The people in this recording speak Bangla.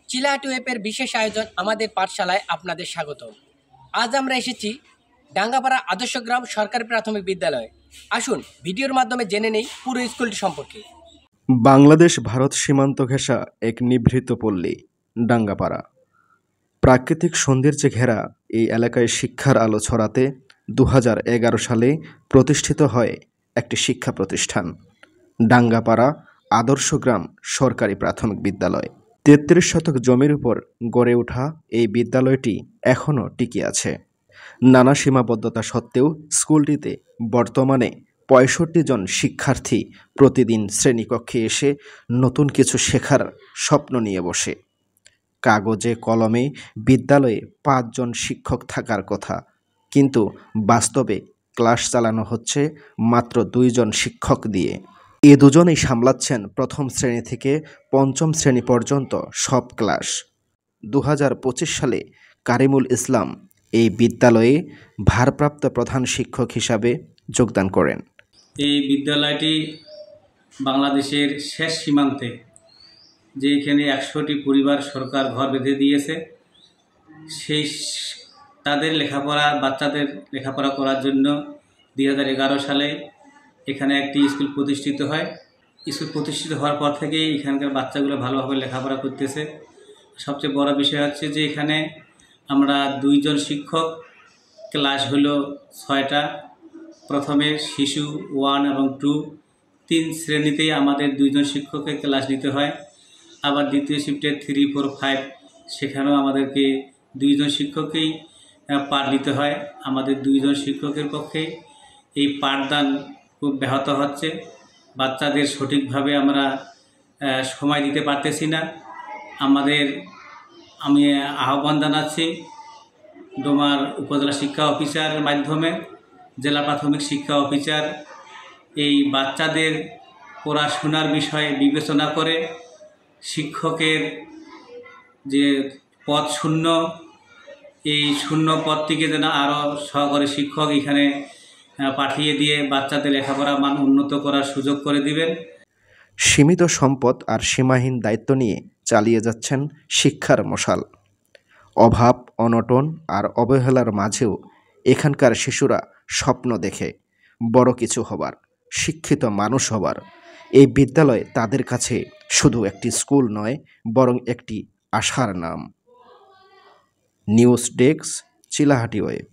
চিলাহাটি ওয়েবের বিশেষ আয়োজন আমাদের পাঠশালায় আপনাদের স্বাগত। আজ আমরা এসেছি ডাঙ্গাপাড়া আদর্শ গ্রাম সরকারি প্রাথমিক বিদ্যালয়ে। আসুন ভিডিওর মাধ্যমে জেনে নেই পুরো স্কুলটি সম্পর্কে। বাংলাদেশ ভারত সীমান্ত ঘেঁষা এক নিভৃত পল্লী ডাঙ্গাপাড়া। প্রাকৃতিক সৌন্দর্যে ঘেরা এই এলাকায় শিক্ষার আলো ছড়াতে 2011 সালে প্রতিষ্ঠিত হয় একটি শিক্ষা প্রতিষ্ঠান ডাঙ্গাপাড়া আদর্শ গ্রাম সরকারি প্রাথমিক বিদ্যালয়। 33 শতক জমির উপর গড়ে ওঠা এই বিদ্যালয়টি এখনও টিকে আছে। নানা সীমাবদ্ধতা সত্ত্বেও স্কুলটিতে বর্তমানে 65 জন শিক্ষার্থী প্রতিদিন শ্রেণীকক্ষে এসে নতুন কিছু শেখার স্বপ্ন নিয়ে বসে। কাগজে কলমে বিদ্যালয়ে 5 জন শিক্ষক থাকার কথা, কিন্তু বাস্তবে ক্লাস চালানো হচ্ছে মাত্র 2 জন শিক্ষক দিয়ে। এ দুজনেই সামলাচ্ছেন প্রথম শ্রেণী থেকে পঞ্চম শ্রেণী পর্যন্ত সব ক্লাস। 2025 সালে কারিমুল ইসলাম এই বিদ্যালয়ে ভারপ্রাপ্ত প্রধান শিক্ষক হিসাবে যোগদান করেন। এই বিদ্যালয়টি বাংলাদেশের শেষ সীমান্তে, যেখানে 100টি পরিবার সরকার ঘর বেঁধে দিয়েছে, সেই তাদের বাচ্চাদের লেখাপড়া করার জন্য 2011 সালে এখানে একটি স্কুল প্রতিষ্ঠিত হয়। স্কুল প্রতিষ্ঠিত হওয়ার পর থেকেই এখানকার বাচ্চাগুলো ভালোভাবে লেখাপড়া করতেছে। সবচেয়ে বড় বিষয় হচ্ছে যে এখানে আমরা 2 জন শিক্ষক, ক্লাস হলো 6টা। প্রথমে শিশু 1 এবং 2, 3 শ্রেণীতেই আমাদের 2 জন শিক্ষকের ক্লাস নিতে হয়। আবার দ্বিতীয় শিফটে 3, 4, 5 সেখানেও আমাদেরকে 2 জন শিক্ষককেই পাঠ নিতে হয়। আমাদের 2 জন শিক্ষকের পক্ষে এই পাঠদান খুব ব্যাহত হচ্ছে। বাচ্চাদের সঠিকভাবে আমরা সময় দিতে পারতেছি না। আমি আহ্বান জানাচ্ছি ডোমার উপজেলা শিক্ষা অফিসারের মাধ্যমে জেলা প্রাথমিক শিক্ষা অফিসার এই বাচ্চাদের পড়াশোনার বিষয়ে বিবেচনা করে শিক্ষকের যে পদ শূন্য, এই শূন্য পদটিকে যেন আরও সহকারী শিক্ষক এখানে পাঠিয়ে দিয়ে বাচ্চাদের লেখাপড়ার মান উন্নত করার সুযোগ করে দিবেন। সীমিত সম্পদ আর সীমাহীন দায়িত্ব নিয়ে চালিয়ে যাচ্ছেন শিক্ষার মশাল। অভাব, অনটন আর অবহেলার মাঝেও এখানকার শিশুরা স্বপ্ন দেখে বড় কিছু হবার, শিক্ষিত মানুষ হবার। এই বিদ্যালয় তাদের কাছে শুধু একটি স্কুল নয়, বরং একটি আশার নাম। News desk, Chilahati web.